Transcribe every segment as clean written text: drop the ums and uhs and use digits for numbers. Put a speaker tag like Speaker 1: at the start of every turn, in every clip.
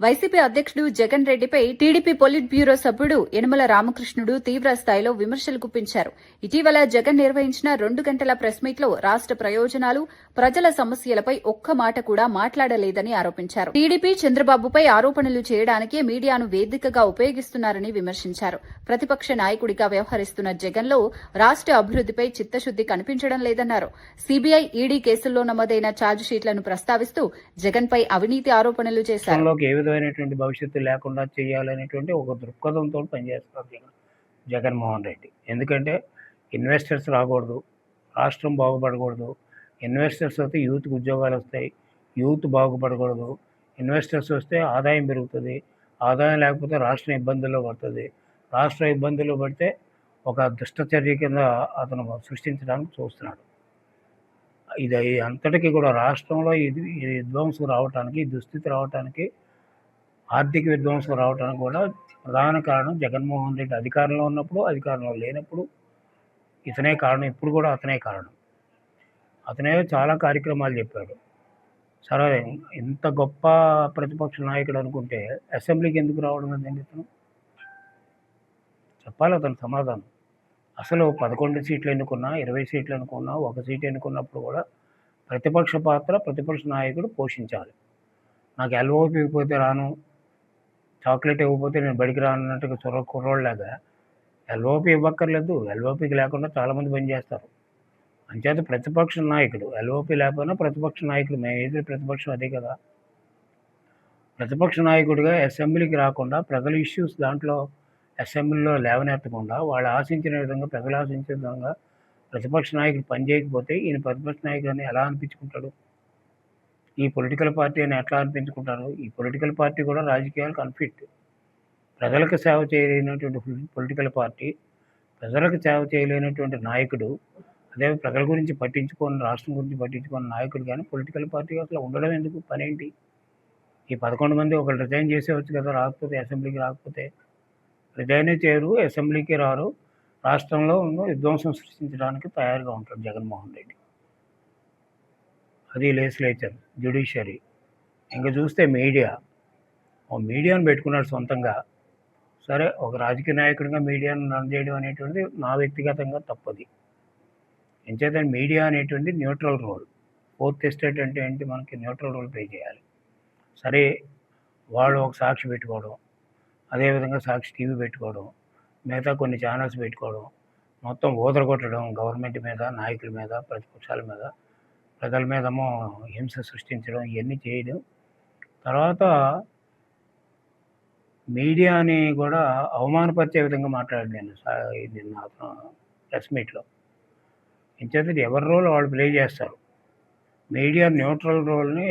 Speaker 1: YCP అధ్యక్షుడు జగన్ రెడ్డిపై TDP polit bureau సభ్యుడు యనమల రామకృష్ణుడు తీవ్ర స్థాయిలో విమర్శలు గుప్పించారు. ఇటీవల జగన్ నిర్వహించిన 2 గంటల ప్రెస్ మీట్లో రాష్ట ప్రయోజనాలు, ప్రజల సమస్యలపై ఒక్క మాట కూడా మాట్లాడలేదని ఆరోపించారు. టీడీపీ చంద్రబాబుపై ఆరోపణలు చేయడానికే మీడియాను వేదికగా ఉపయోగిస్తున్నారని విమర్శించారు. ప్రతిపక్ష నాయకుడిగా వ్యవహరిస్తున్న జగన్లో రాష్ట అభివృద్దిపై చిత్తశుద్ది కనిపించడం లేదన్నారు. సీబీఐ, ఈడీ కేసుల్లో నమోదైన ఛార్జిషీట్లను ప్రస్తావిస్తూ జగన్పై అవినీతి ఆరోపణలు చేశారు.
Speaker 2: విధమైనటువంటి భవిష్యత్తు లేకుండా చేయాలనేటువంటి ఒక దృక్పథంతో పనిచేస్తారు జగన్మోహన్ రెడ్డి. ఎందుకంటే ఇన్వెస్టర్స్ రాకూడదు, రాష్ట్రం బాగుపడకూడదు. ఇన్వెస్టర్స్ వస్తే యూత్కి ఉద్యోగాలు వస్తాయి, యూత్ బాగుపడకూడదు. ఇన్వెస్టర్స్ వస్తే ఆదాయం పెరుగుతుంది, ఆదాయం లేకపోతే రాష్ట్రం ఇబ్బందుల్లో పడుతుంది. రాష్ట్రం ఇబ్బందుల్లో పడితే ఒక దుష్టచర్య కింద అతను సృష్టించడానికి చూస్తున్నాడు. ఇది అంతటికీ కూడా రాష్ట్రంలో ఇది విధ్వంసం రావడానికి, దుస్థితి రావడానికి, ఆర్థిక విధ్వంసం రావడానికి కూడా ప్రధాన కారణం జగన్మోహన్ రెడ్డి అధికారంలో ఉన్నప్పుడు, అధికారంలో లేనప్పుడు ఇతనే కారణం. ఇప్పుడు కూడా అతనే కారణం. అతనే చాలా కార్యక్రమాలు చెప్పాడు. సరే, ఇంత గొప్ప ప్రతిపక్ష నాయకుడు అనుకుంటే అసెంబ్లీకి ఎందుకు రావడం లేదండి ఇతను? చెప్పాలి అతను సమాధానం. అసలు 11 సీట్లు ఎన్నుకున్నా, 20 సీట్లు ఎన్నుకున్నా, 1 సీట్ ఎన్నుకున్నప్పుడు కూడా ప్రతిపక్ష పాత్ర ప్రతిపక్ష నాయకుడు పోషించాలి. నాకు ఎల్ఓపి ఇవ్వకపోతే రాను, చాక్లెట్ ఇవ్వకపోతే నేను బడికి రాను అన్నట్టుగా కుర్రోళ్ళలాగా ఎల్ఓపి ఇవ్వక్కర్లేదు. ఎల్ఓపికి లేకుండా చాలామంది పనిచేస్తారు. అంచేత ప్రతిపక్ష నాయకుడు ఎల్ఓపి లేకపోయినా ప్రతిపక్ష నాయకుడు, మేము ఏది ప్రతిపక్షం అదే కదా. ప్రతిపక్ష నాయకుడిగా అసెంబ్లీకి రాకుండా ప్రజల ఇష్యూస్ దాంట్లో అసెంబ్లీలో లేవనెత్తకుండా వాళ్ళు ఆశించిన విధంగా, ప్రజలు ఆశించిన విధంగా ప్రతిపక్ష నాయకుడు పనిచేయకపోతే ఈయన ప్రతిపక్ష నాయకుడు అని ఎలా అనిపించుకుంటాడు? ఈ పొలిటికల్ పార్టీ అని ఎట్లా అనిపించుకుంటారు? ఈ పొలిటికల్ పార్టీ కూడా రాజకీయాలకు అన్ఫిట్. ప్రజలకు సేవ చేయలేనటువంటి పొలిటికల్ పార్టీ, ప్రజలకు సేవ చేయలేనటువంటి నాయకుడు, అదే ప్రజల గురించి పట్టించుకొని, రాష్ట్రం గురించి పట్టించుకున్న నాయకుడు కానీ పొలిటికల్ పార్టీ అసలు ఉండడం ఎందుకు? పనేంటి? ఈ 11 మంది ఒకళ్ళు రిజైన్ చేసేవచ్చు కదా, రాకపోతే అసెంబ్లీకి రాకపోతే. రిజైనే చేయరు, అసెంబ్లీకి రారు, రాష్ట్రంలో విధ్వంసం సృష్టించడానికి తయారుగా ఉంటాడు జగన్మోహన్ రెడ్డి. అది లెజిస్లేచర్, జ్యుడిషియరీ. ఇంకా చూస్తే మీడియాను పెట్టుకున్నాడు సొంతంగా. సరే, ఒక రాజకీయ నాయకుడిగా మీడియాను రన్ చేయడం అనేటువంటిది నా వ్యక్తిగతంగా తప్పది. ఎంచేతంటే మీడియా అనేటువంటి న్యూట్రల్ రోల్. ఫోర్త్ ఎస్టేట్ అంటే ఏంటి? మనకి న్యూట్రల్ రోల్ ప్లే చేయాలి. సరే, వాళ్ళు ఒక సాక్షి పెట్టుకోవడం, అదేవిధంగా సాక్షి టీవీ పెట్టుకోవడం, మిగతా కొన్ని ఛానల్స్ పెట్టుకోవడం, మొత్తం ఊదరగొట్టడం గవర్నమెంట్ మీద, నాయకుల మీద, ప్రతిపక్షాల మీద, ప్రజల మీదేమో హింస సృష్టించడం, ఇవన్నీ చేయడం. తర్వాత మీడియాని కూడా అవమానపరిచే విధంగా మాట్లాడాను నిన్న అతను ప్రెస్ మీట్లో. ఇంచేత ఎవరి రోల్ వాళ్ళు ప్లే చేస్తారు. మీడియా న్యూట్రల్ రోల్ని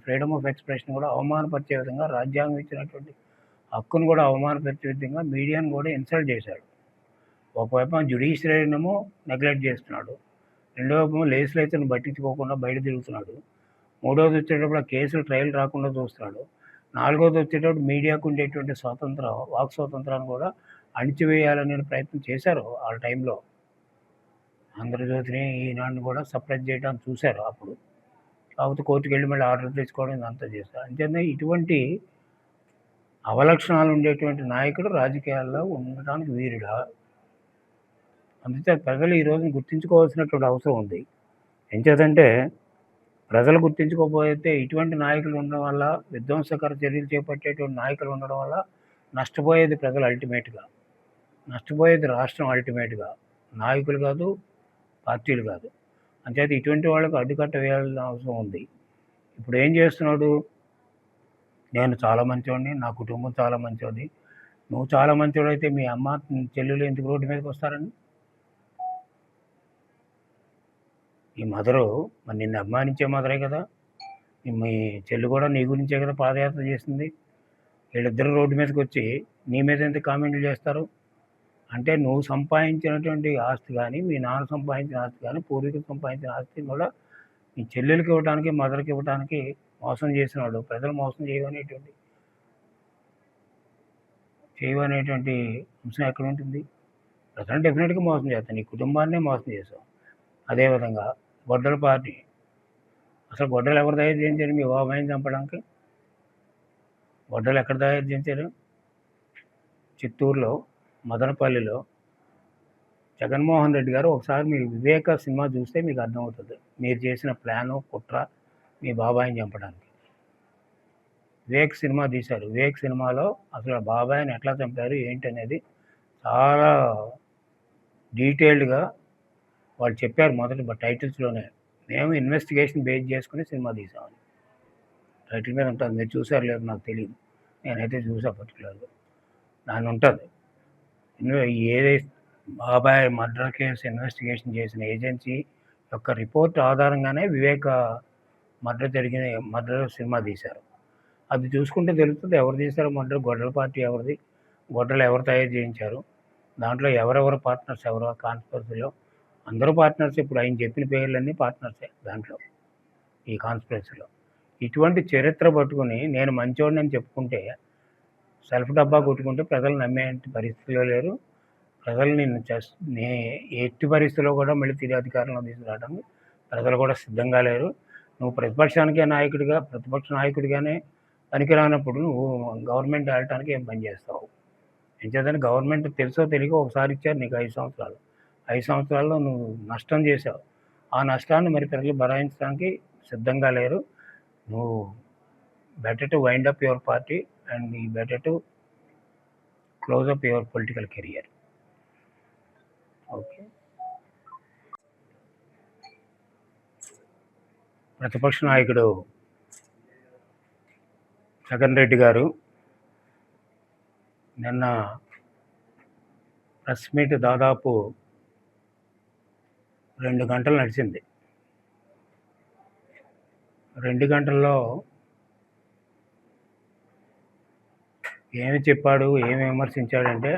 Speaker 2: ఫ్రీడమ్ ఆఫ్ ఎక్స్ప్రెషన్ కూడా అవమానపరిచే విధంగా, రాజ్యాంగం ఇచ్చినటువంటి హక్కును కూడా అవమానపరిచే విధంగా మీడియాను కూడా ఇన్సల్ట్ చేశాడు. ఒకవైపు జ్యుడిషియరీనేమో నెగ్లెక్ట్ చేస్తున్నాడు, రెండో వైపు లెజిస్లేచర్ని పట్టించుకోకుండా బయట తిరుగుతున్నాడు, మూడోది వచ్చేటప్పుడు ఆ కేసులు ట్రయల్ రాకుండా చూస్తున్నాడు, నాలుగోది వచ్చేటప్పుడు మీడియాకు ఉండేటువంటి వాక్ స్వాతంత్రాన్ని కూడా అణిచివేయాలనే ప్రయత్నం చేశారు ఆ టైంలో. ఆంధ్రజ్యోతిని, ఈనాడుని కూడా సప్రెస్ చేయడానికి చూశారు అప్పుడు. కాకపోతే కోర్టుకు వెళ్ళి మళ్ళీ ఆర్డర్ తెచ్చుకోవడం ఇదంతా చేశారు. అంతేనా ఇటువంటి అవలక్షణాలు ఉండేటువంటి నాయకుడు రాజకీయాల్లో ఉండటానికి వీరుడా? అందుకే ప్రజలు ఈ రోజున గుర్తించుకోవాల్సినటువంటి అవసరం ఉంది. ఎంచేతంటే ప్రజలు గుర్తించుకోకపోతే ఇటువంటి నాయకులు ఉండడం వల్ల, విధ్వంసకర చర్యలు చేపట్టేటువంటి నాయకులు ఉండడం వల్ల నష్టపోయేది ప్రజలు అల్టిమేట్గా, నష్టపోయేది రాష్ట్రం అల్టిమేట్గా, నాయకులు కాదు, పార్టీలు కాదు. అంచేత ఇటువంటి వాళ్ళకు అడ్డుకట్ట వేయాల్సిన అవసరం ఉంది. ఇప్పుడు ఏం చేస్తున్నాడు? నేను చాలా మంచివాడిని, నా కుటుంబం చాలా మంచిది, నువ్వు చాలా మంచివాడు అయితే మీ అమ్మ చెల్లెలు ఎందుకు రోడ్డు మీదకి వస్తారని? ఈ మదరు మరి నిన్ను అభిమానించే మదరే కదా, మీ చెల్లి కూడా నీ గురించే కదా పాదయాత్ర చేసింది. వీళ్ళిద్దరు రోడ్డు మీదకి వచ్చి నీ మీద ఎంత కామెంట్లు చేస్తారు? అంటే నువ్వు సంపాదించినటువంటి ఆస్తి కానీ, మీ నాన్న సంపాదించిన ఆస్తి కానీ, పూర్వీకులు సంపాదించిన ఆస్తిని కూడా మీ చెల్లెలకి ఇవ్వడానికి, మదర్కి ఇవ్వడానికి మోసం చేసినాడు. ప్రజలు మోసం చేయవనేటువంటి అంశం ఎక్కడ ఉంటుంది? ప్రజలు డెఫినెట్గా మోసం చేస్తాను, నీ కుటుంబాన్నే మోసం చేసావు. అదేవిధంగా గొడ్డల పార్టీ, అసలు గొడ్డలు ఎవరు తయారు చేయించారు? మీ బాబాయిని చంపడానికి. గొడ్డలు ఎక్కడ తయారు చేశారు? చిత్తూరులో, మదనపల్లిలో. జగన్మోహన్ రెడ్డి గారు ఒకసారి మీరు వివేక సినిమా చూస్తే మీకు అర్థమవుతుంది. మీరు చేసిన ప్లాను, కుట్ర మీ బాబాయిని చంపడానికి. వివేక్ సినిమా తీశారు. వివేక్ సినిమాలో అసలు బాబాయిని ఎట్లా చంపారు ఏంటనేది చాలా డీటెయిల్డ్గా వాళ్ళు చెప్పారు. మొదటి టైటిల్స్లోనే మేము ఇన్వెస్టిగేషన్ బేస్ చేసుకుని సినిమా తీసామని టైటిల్ మీద ఉంటుంది. మీరు చూసారు లేదు నాకు తెలియదు, నేనైతే చూసా పర్టికులర్గా. దాని ఉంటుంది ఏదైతే బాబాయ్ మర్డర్ కేసు ఇన్వెస్టిగేషన్ చేసిన ఏజెన్సీ యొక్క రిపోర్ట్ ఆధారంగానే వివేక మర్డర్ సినిమా తీశారు. అది చూసుకుంటే తెలుస్తుంది ఎవరు చేశారో మర్డర్, గొడ్డల పార్టీ ఎవరిది, గొడ్డలు ఎవరు తయారు చేయించారు, దాంట్లో ఎవరెవరు పార్ట్నర్స్, ఎవరు కాన్స్పిరసీలో. అందరూ పార్ట్నర్స్. ఇప్పుడు ఆయన చెప్పిన పేర్లన్నీ పార్ట్నర్సే దాంట్లో, ఈ కాన్స్పిరసీలో. ఇటువంటి చరిత్ర పట్టుకుని నేను మంచోడిని అని చెప్పుకుంటే, సెల్ఫ్ డబ్బా కొట్టుకుంటే ప్రజలు నమ్మే పరిస్థితిలో లేరు. ప్రజలు నిన్ను ఎట్టి పరిస్థితిలో కూడా మళ్ళీ తిరిగి అధికారంలో తీసుకురావడానికి ప్రజలు కూడా సిద్ధంగా లేరు. నువ్వు ప్రతిపక్ష నాయకుడిగానే పనికిరానప్పుడు నువ్వు గవర్నమెంట్ ఆడటానికి ఏం పని చేస్తావు? ఎంచేతని గవర్నమెంట్ తెలుసో తెలియక ఒకసారి ఇచ్చారు నీకు 5 సంవత్సరాలు. 5 సంవత్సరాల్లో నువ్వు నష్టం చేసావు. ఆ నష్టాన్ని మరి ప్రజలు భరాయించడానికి సిద్ధంగా లేరు. నువ్వు better to wind up your party and better to close up your political career. Okay. ప్రతిపక్ష నాయకుడు జగన్ రెడ్డి గారు నిన్న ప్రెస్ మీట్ దాదాపు 2 గంటలు నడిచింది. 2 గంటల్లో ఏమి చెప్పాడు, ఏమి విమర్శించాడంటే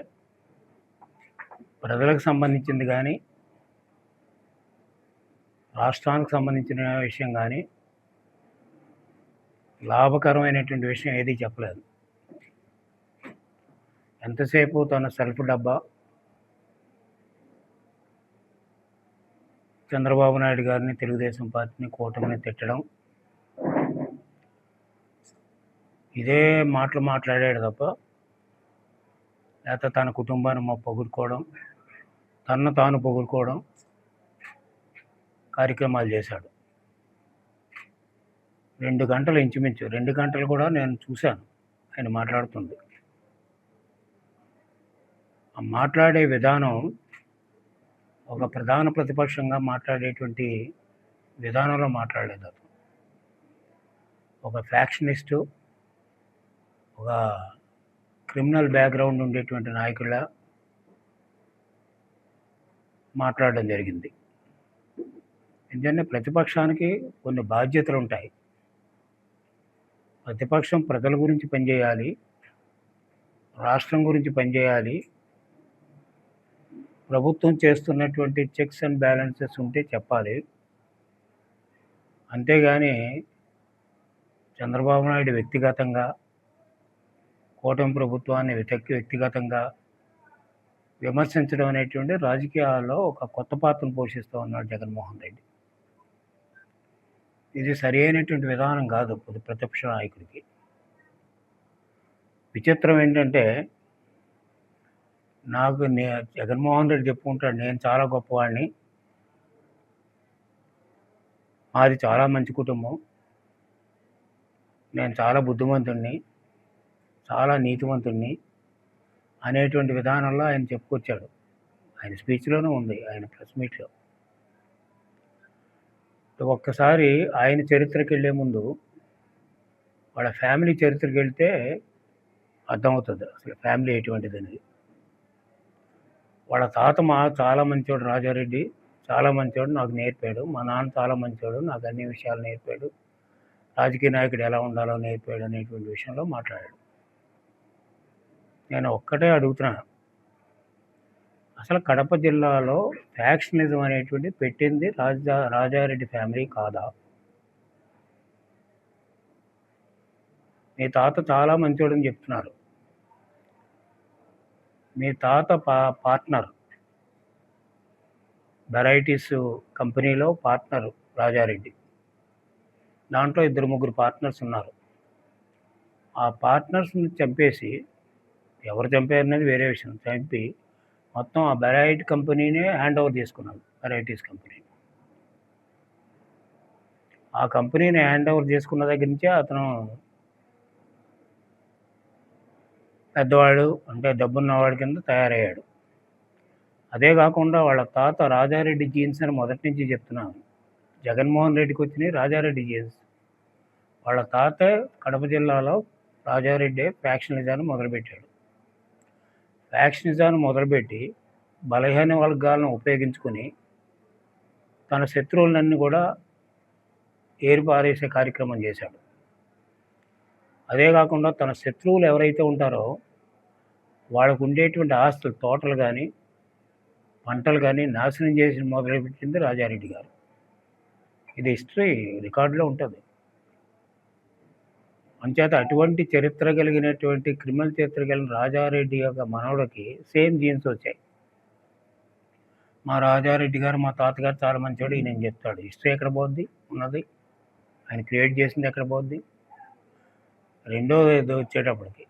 Speaker 2: ప్రజలకు సంబంధించింది కానీ, రాష్ట్రానికి సంబంధించిన విషయం కానీ, లాభకరమైనటువంటి విషయం ఏదీ చెప్పలేదు. ఎంతసేపు తన సెల్ఫ్ డబ్బా, చంద్రబాబు నాయుడు గారిని, తెలుగుదేశం పార్టీని, కూటమిని తిట్టడం, ఇదే మాటలు మాట్లాడాడు తప్ప, లేకపోతే తన కుటుంబాన్ని పొగుడుకోవడం, తనను తాను పొగుడుకోవడం కార్యక్రమాలు చేశాడు. 2 గంటలు ఇంచుమించు 2 గంటలు కూడా నేను చూశాను ఆయన మాట్లాడుతుంది. ఆ మాట్లాడే విధానం ఒక ప్రధాన ప్రతిపక్షంగా మాట్లాడేటువంటి విధానంలో మాట్లాడలేదు అతను. ఒక ఫ్యాక్షనిస్టు, ఒక క్రిమినల్ బ్యాక్గ్రౌండ్ ఉండేటువంటి నాయకుల మాట్లాడడం జరిగింది. ఎందుకంటే ప్రతిపక్షానికి కొన్ని బాధ్యతలు ఉంటాయి. ప్రతిపక్షం ప్రజల గురించి పనిచేయాలి, రాష్ట్రం గురించి పనిచేయాలి, ప్రభుత్వం చేస్తున్నటువంటి చెక్స్ అండ్ బ్యాలెన్సెస్ ఉంటే చెప్పాలి. అంతేగాని చంద్రబాబు నాయుడు వ్యక్తిగతంగా, కూటమి ప్రభుత్వాన్ని వ్యక్తిగతంగా విమర్శించడం అనేటువంటి రాజకీయాల్లో ఒక కొత్త పాత్రను పోషిస్తూ ఉన్నాడు జగన్మోహన్ రెడ్డి. ఇది సరి అయినటువంటి విధానం కాదు ప్రతిపక్ష నాయకుడికి. విచిత్రం ఏంటంటే, నాకు జగన్మోహన్ రెడ్డి చెప్పుకుంటాడు, నేను చాలా గొప్పవాడిని, మాది చాలా మంచి కుటుంబం, నేను చాలా బుద్ధిమంతుడిని, చాలా నీతివంతుడిని అనేటువంటి విధానంలో ఆయన చెప్పుకొచ్చాడు. ఆయన స్పీచ్లోనే ఉంది, ఆయన ప్రెస్ మీట్లో. ఒక్కసారి ఆయన చరిత్రకి వెళ్ళే ముందు వాళ్ళ ఫ్యామిలీ చరిత్రకి వెళ్తే అర్థమవుతుంది అసలు ఫ్యామిలీ ఎటువంటిది అనేది. వాళ్ళ తాత చాలా మంచివాడు, రాజారెడ్డి చాలా మంచివాడు, నాకు నేర్పాడు. మా నాన్న చాలా మంచివాడు, నాకు అన్ని విషయాలు నేర్పాడు, రాజకీయ నాయకుడు ఎలా ఉండాలో నేర్పాడు అనేటువంటి విషయంలో మాట్లాడాడు. నేను ఒక్కటే అడుగుతున్నాను, అసలు కడప జిల్లాలో ఫ్యాక్షనిజం అనేటువంటి పెట్టింది రాజారెడ్డి ఫ్యామిలీ కాదా? మీ తాత చాలా మంచోడని చెప్తున్నారు. మీ తాత పార్ట్నర్ వెరైటీస్ కంపెనీలో పార్ట్నర్ రాజారెడ్డి. దాంట్లో 2-3 పార్ట్నర్స్ ఉన్నారు. ఆ పార్ట్నర్స్‌ని చంపేసి, ఎవరు చంపారనేది వేరే విషయం. చంపి మొత్తం ఆ బెరైట్ కంపెనీనే హ్యాండ్ ఓవర్ చేసుకున్నాడు. Varieties company. ఆ కంపెనీని హ్యాండ్ ఓవర్ చేసుకున్న దగ్గర నుంచే అతను పెద్దవాడు, అంటే డబ్బున్నవాడి కింద తయారయ్యాడు. అదే కాకుండా వాళ్ళ తాత రాజారెడ్డి జీన్స్ అని మొదటి నుంచి చెప్తున్నాను. జగన్మోహన్ రెడ్డికొచ్చినయి రాజారెడ్డి జీన్స్. వాళ్ళ తాతే కడప జిల్లాలో రాజారెడ్డే ఫ్యాక్షనిజాన్ని మొదలుపెట్టాడు. ఫ్యాక్షనిజాన్ని మొదలుపెట్టి బలహీన వర్గాలను ఉపయోగించుకొని తన శత్రువులన్నీ కూడా ఏరిపారేసే కార్యక్రమం చేశాడు. అదే కాకుండా తన శత్రువులు ఎవరైతే ఉంటారో వాళ్ళకు ఉండేటువంటి ఆస్తులు, తోటలు కానీ, పంటలు కానీ నాశనం చేసి మొదలుపెట్టింది రాజారెడ్డి గారు. ఇది హిస్టరీ రికార్డులో ఉంటుంది. అంచేత అటువంటి చరిత్ర కలిగినటువంటి క్రిమినల్ చరిత్ర కలిగిన రాజారెడ్డి యొక్క మనవడికి సేమ్ జీన్స్ వచ్చాయి. మా రాజారెడ్డి గారు, మా తాతగారు చాలా మంచోడు ఈయన చెప్తాడు. హిస్టరీ ఎక్కడ పోద్ది ఉన్నది? ఆయన క్రియేట్ చేసింది ఎక్కడ పోద్ది? రెండోది వచ్చేటప్పటికి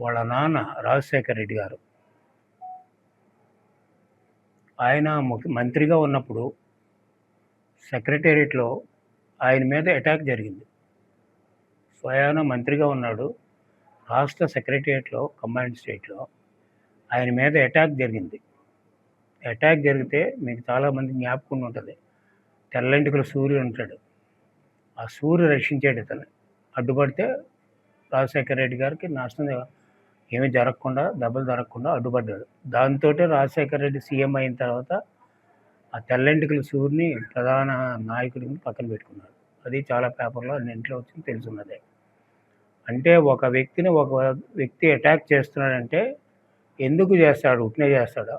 Speaker 2: వాళ్ళ నాన్న రాజశేఖర రెడ్డి గారు, ఆయన మంత్రిగా ఉన్నప్పుడు సెక్రటేరియట్లో ఆయన మీద అటాక్ జరిగింది. స్వయాన మంత్రిగా ఉన్నాడు. రాష్ట్ర సెక్రటేరియట్లో, కంబైన్డ్ స్టేట్లో ఆయన మీద అటాక్ జరిగింది. అటాక్ జరిగితే మీకు చాలామంది జ్ఞాపకం ఉంటుంది. తెల్లంటికల సూర్యుడు ఉంటాడు. ఆ సూర్యుడు రక్షించాడు ఇతన్ని. అడ్డుపడితే రాజశేఖర రెడ్డి గారికి నష్టం ఏమీ జరగకుండా, దెబ్బలు జరగకుండా అడ్డుపడ్డాడు. దాంతో రాజశేఖర రెడ్డి సీఎం అయిన తర్వాత ఆ తెల్లంటికల సూర్యుని ప్రధాన నాయకుడిని పక్కన పెట్టుకున్నాడు. అది చాలా పేపర్లో అన్నింటిలో వచ్చింది, తెలుసున్నదే. అంటే ఒక వ్యక్తి అటాక్ చేస్తున్నాడంటే ఎందుకు చేస్తాడు? ఉట్నే చేస్తాడా?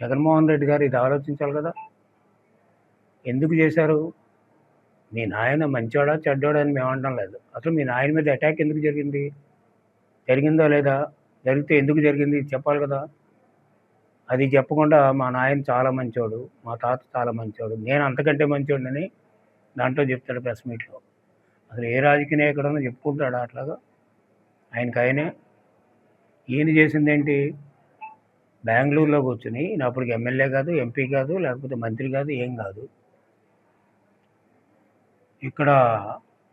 Speaker 2: జగన్మోహన్ రెడ్డి గారు ఇది ఆలోచించాలి కదా. ఎందుకు చేశారు? మీ నాయన మంచోడా చెడ్డోడా అని మేము అనడం లేదు. అసలు మీ నాయన మీద అటాక్ ఎందుకు జరిగింది? జరిగిందా లేదా? జరిగితే ఎందుకు జరిగింది చెప్పాలి కదా. అది చెప్పకుండా మా నాయన చాలా మంచోడు, మా తాత చాలా మంచోడు, నేను అంతకంటే మంచోడిని దాంట్లో చెప్తాడు ప్రెస్ మీట్లో. అసలు ఏ రాజకీయ నాయకుడన్నా చెప్పుకుంటాడా అట్లాగా? ఆయనే ఈయన చేసింది ఏంటి? బెంగళూరులో కూర్చుని ఈయన అప్పటికి ఎమ్మెల్యే కాదు, ఎంపీ కాదు, లేకపోతే మంత్రి కాదు, ఏం కాదు. ఇక్కడ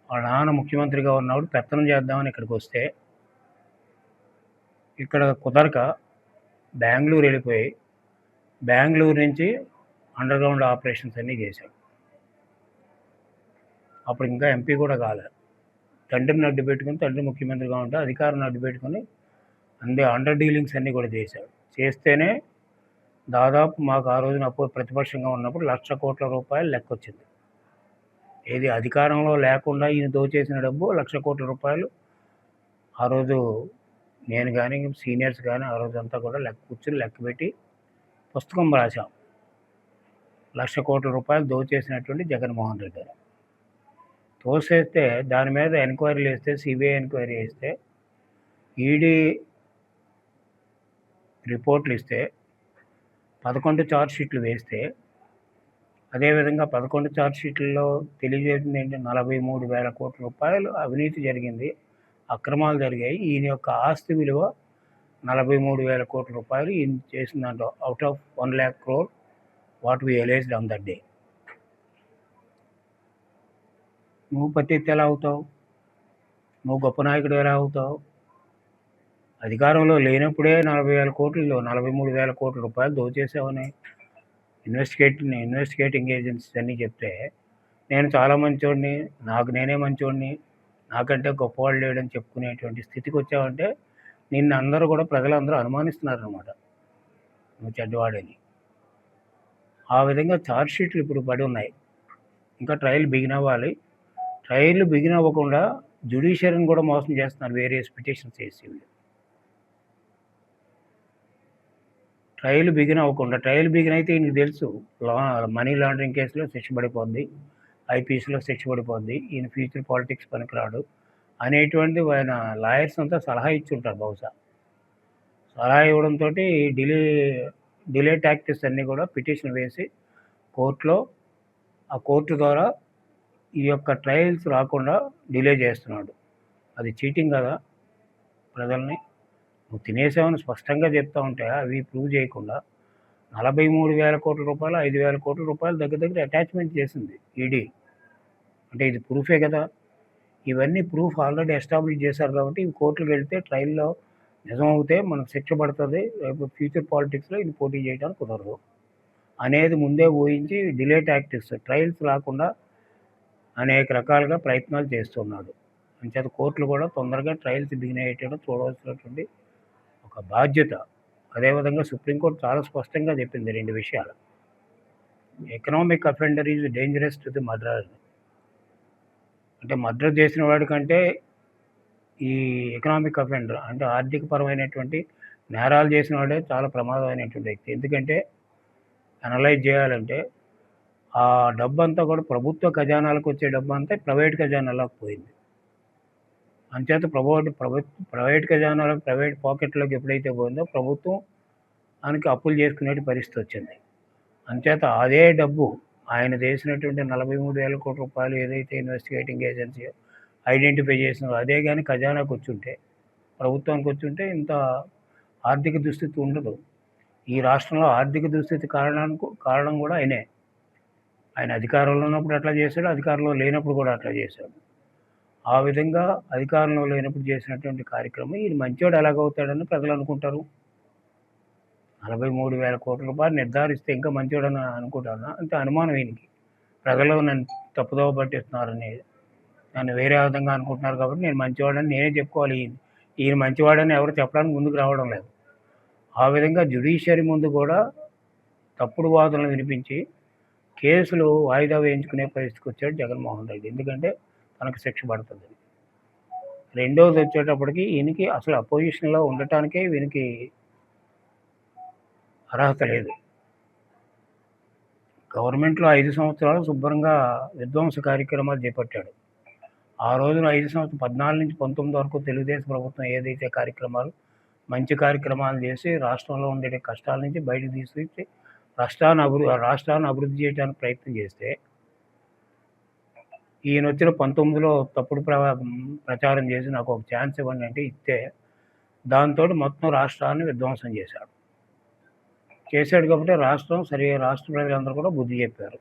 Speaker 2: వాళ్ళ నాన్న ముఖ్యమంత్రిగా ఉన్నప్పుడు పెత్తనం చేద్దామని ఇక్కడికి వస్తే ఇక్కడ కుదరక బెంగళూరు వెళ్ళిపోయి బెంగళూరు నుంచి అండర్ గ్రౌండ్ ఆపరేషన్స్ అన్నీ చేశాడు. అప్పుడు ఇంకా ఎంపీ కూడా కాలేదు. తండ్రిని అడ్డు పెట్టుకుని, తండ్రి ముఖ్యమంత్రిగా ఉంటే అధికారాన్ని అడ్డు పెట్టుకుని అండర్ డీలింగ్స్ అన్నీ కూడా చేశాడు. చేస్తేనే దాదాపు మాకు ఆ రోజున అప్పుడు ప్రతిపక్షంగా ఉన్నప్పుడు 1,00,000 కోట్ల రూపాయలు లెక్క వచ్చింది. ఏది అధికారంలో లేకుండా ఈయన దోచేసిన డబ్బు 1,00,000 కోట్ల రూపాయలు. ఆ రోజు నేను కానీ, సీనియర్స్ కానీ ఆ రోజంతా కూడా కూర్చుని లెక్క పెట్టి పుస్తకం రాశాం. 1,00,000 కోట్ల రూపాయలు దోచేసినటువంటి జగన్మోహన్ రెడ్డి గారు. తోసేస్తే దాని మీద ఎంక్వైరీలు వేస్తే, సిబిఐ ఎంక్వైరీ వేస్తే, ఈడీ రిపోర్ట్లు ఇస్తే, 11 ఛార్జ్షీట్లు వేస్తే, అదేవిధంగా 11 ఛార్జ్షీట్లలో తెలియజేసింది ఏంటి? 43,000 కోట్ల రూపాయలు అవినీతి జరిగింది, అక్రమాలు జరిగాయి. ఈయన యొక్క ఆస్తి విలువ 43,000 కోట్ల రూపాయలు. ఈయన చేసిన దాంట్లో out of 1,00,000 crore what we alleged on that day. నువ్వు పతిథి ఎలా అవుతావు? నువ్వు గొప్ప నాయకుడు ఎలా అవుతావు? అధికారంలో లేనప్పుడే 40,000 కోట్లలో 43,000 కోట్ల రూపాయలు దోచేసావని ఇన్వెస్టిగేటింగ్ ఏజెన్సీస్ అన్నీ చెప్తే, నేను చాలా మంచోడిని, నేనే మంచోడిని, నాకంటే గొప్పవాళ్ళు లేడని చెప్పుకునేటువంటి స్థితికి వచ్చావంటే నిన్ను అందరూ కూడా ప్రజలందరూ అనుమానిస్తున్నారనమాట, నువ్వు చెడ్డవాడని. ఆ విధంగా ఛార్జ్షీట్లు ఇప్పుడు పడి ఉన్నాయి. ఇంకా ట్రయల్ బిగిన్ అవ్వాలి. ట్రయల్ బిగిన్ అవ్వకుండా జ్యుడిషియరీని కూడా మోసం చేస్తున్నారు వేరియస్ పిటిషన్స్ వేసి. ట్రయల్ బిగిన్ అవ్వకుండా, ట్రయల్ బిగిన్ అయితే ఈయనకు తెలుసు మనీ లాండరింగ్ కేసులో శిక్ష పడిపోద్ది, ఐపీఎస్లో శిక్ష పడిపోద్ది, ఈయన ఫ్యూచర్ పాలిటిక్స్ పనికిరాడు అనేటువంటి ఆయన లాయర్స్ అంతా సలహా ఇచ్చి ఉంటారు బహుశా. సలహా ఇవ్వడంతో డిలే టాక్టిక్స్ అన్నీ కూడా పిటిషన్ వేసి కోర్టులో, ఆ కోర్టు ద్వారా ఈ యొక్క ట్రయల్స్ రాకుండా డిలే చేస్తున్నాడు. అది చీటింగ్ కదా ప్రజల్ని? నువ్వు తినేసావని స్పష్టంగా చెప్తా ఉంటే అవి ప్రూవ్ చేయకుండా 43,000 కోట్ల రూపాయలు, 5,000 కోట్ల రూపాయలు దగ్గర దగ్గర అటాచ్మెంట్ చేసింది ఈడీ. అంటే ఇది ప్రూఫే కదా! ఇవన్నీ ప్రూఫ్ ఆల్రెడీ ఎస్టాబ్లిష్ చేశారు కాబట్టి ఇవి కోర్టుకి వెళ్తే ట్రయల్‌లో నిజమవుతే మనకు శిక్ష పడతది. రేపు ఫ్యూచర్ పాలిటిక్స్‌లో ఇది పోటీ చేయడానికి కుదరదు అనేది ముందే ఊహించి డిలే టాక్టిక్స్ ట్రయల్స్ రాకుండా అనేక రకాలుగా ప్రయత్నాలు చేస్తున్నాడు. అంచేత కోర్టులు కూడా తొందరగా ట్రయల్స్ బిగిన్ అయ్యేటట్టు చూడవలసినటువంటి ఒక బాధ్యత. అదేవిధంగా సుప్రీంకోర్టు చాలా స్పష్టంగా చెప్పింది 2 విషయాలు. Economic offender is dangerous to the murderer. అంటే మర్డర్ చేసిన వాడికంటే ఈ ఎకనామిక్ అఫెండర్ అంటే ఆర్థికపరమైనటువంటి నేరాలు చేసిన వాడే చాలా ప్రమాదమైనటువంటి వ్యక్తి. ఎందుకంటే అనలైజ్ చేయాలంటే ఆ డబ్బంతా కూడా ప్రభుత్వ ఖజానాలకు వచ్చే డబ్బంతా ప్రైవేట్ ఖజానాలోకి పోయింది. అంచేత ప్రైవేట్ ఖజానాలకు ప్రైవేట్ పాకెట్లోకి ఎప్పుడైతే పోయిందో ప్రభుత్వం దానికి అప్పులు చేసుకునే పరిస్థితి వచ్చింది. అంచేత అదే డబ్బు ఆయన చేసినటువంటి 43,000 కోట్ల రూపాయలు ఏదైతే ఇన్వెస్టిగేటింగ్ ఏజెన్సీ ఐడెంటిఫై చేసినారో అదే కానీ ఖజానాకు వచ్చుంటే ప్రభుత్వానికి వచ్చుంటే ఇంత ఆర్థిక దుస్థితి ఉండదు. ఈ రాష్ట్రంలో ఆర్థిక దుస్థితి కారణం కూడా ఆయనే. ఆయన అధికారంలో ఉన్నప్పుడు అట్లా చేశాడు, అధికారంలో లేనప్పుడు కూడా అట్లా చేశాడు. ఆ విధంగా అధికారంలో లేనప్పుడు చేసినటువంటి కార్యక్రమం ఈయన మంచోడు ఎలాగవుతాడని ప్రజలు అనుకుంటారు. 43,000 కోట్ల రూపాయలు నిర్ధారిస్తే ఇంకా మంచోడని అనుకుంటారా? అంత అనుమానం ఈయనకి. ప్రజలు నన్ను తప్పుదోవ పట్టిస్తున్నారని నన్ను వేరే విధంగా అనుకుంటున్నారు కాబట్టి నేను మంచివాడని నేనే చెప్పుకోవాలి. ఈయన మంచివాడని ఎవరు చెప్పడానికి ముందుకు రావడం లేదు. ఆ విధంగా జ్యుడిషియరీ ముందు కూడా తప్పుడు వాదనలు వినిపించి కేసులు వాయిదా వేయించుకునే పరిస్థితికి వచ్చాడు జగన్మోహన్ రెడ్డి. ఎందుకంటే తనకు శిక్ష పడుతుంది. రెండోది వచ్చేటప్పటికి ఈయనకి అసలు అపోజిషన్లో ఉండటానికే వీనికి అర్హత లేదు. గవర్నమెంట్లో 5 సంవత్సరాలు శుభ్రంగా విధ్వంస కార్యక్రమాలు చేపట్టాడు. ఆ రోజున 5 సంవత్సరాలు 14 నుంచి 19 వరకు తెలుగుదేశం ప్రభుత్వం ఏదైతే కార్యక్రమాలు మంచి కార్యక్రమాలు చేసి రాష్ట్రంలో ఉండే కష్టాల నుంచి బయటకు తీసుకొచ్చి రాష్ట్రాన్ని అభివృద్ధి చేయడానికి ప్రయత్నం చేస్తే ఈయన వచ్చిన 19లో తప్పుడు ప్రచారం చేసి నాకు ఒక ఛాన్స్ ఇవ్వండి అంటే ఇస్తే దాంతో మొత్తం రాష్ట్రాన్ని విధ్వంసం చేశాడు కాబట్టి రాష్ట్ర ప్రజలందరూ కూడా బుద్ధి చెప్పారు.